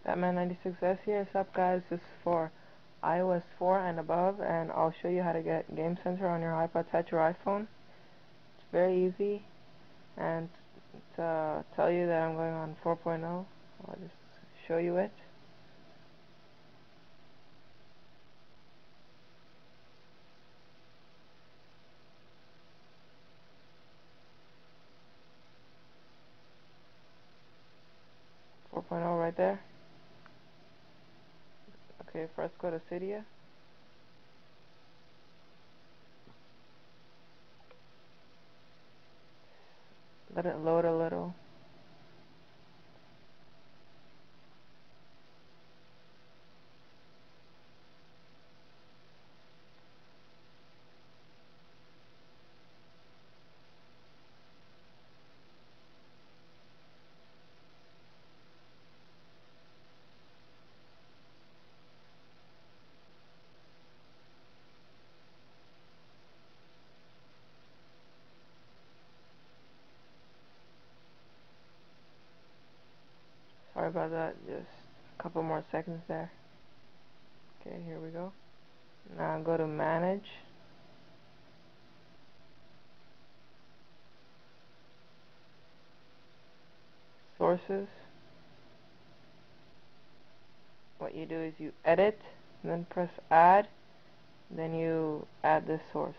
Batman96S here. What's up, guys? This is for iOS 4 and above, and I'll show you how to get Game Center on your iPod Touch or iPhone. It's very easy, and to tell you that I'm going on 4.0, I'll just show you it. Right there. Okay, first go to Cydia. Let it load a little. Sorry about that, just a couple more seconds there. Okay, here we go. Now go to Manage. Sources. What you do is you edit, and then press Add, then you add this source.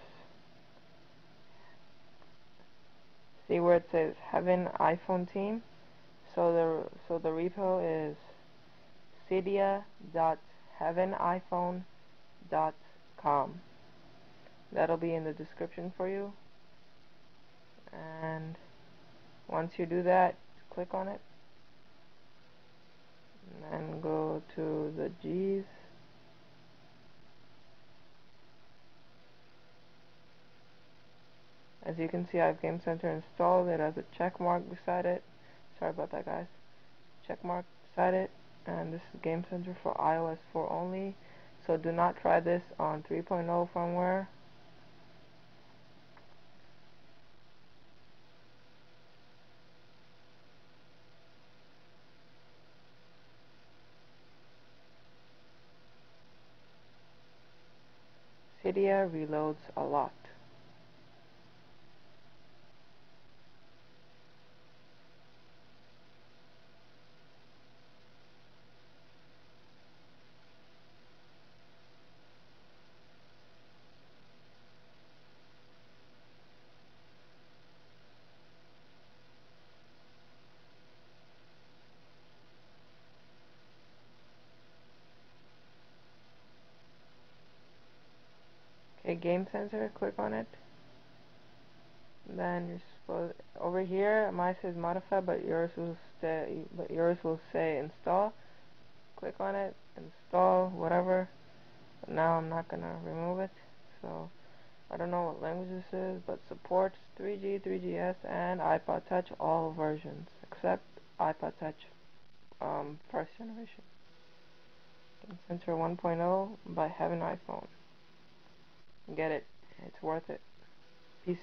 See where it says Heaven iPhone Team? So the repo is cydia.heaveniphone.com. That'll be in the description for you. And once you do that, click on it, and then go to the G's. As you can see, I have Game Center installed. It has a check mark beside it. Sorry about that, guys. Check mark beside it. And this is Game Center for iOS 4 only. So do not try this on 3.0 firmware. Cydia reloads a lot. Okay, Game Center, click on it. Then you're supposed over here. Mine says modify, but yours will say install. Click on it, install, whatever. But now I'm not gonna remove it. So I don't know what language this is, but supports 3G, 3GS, and iPod Touch all versions except iPod Touch first generation. Game Center 1.0 by Heaven iPhone. Get it. It's worth it. Peace.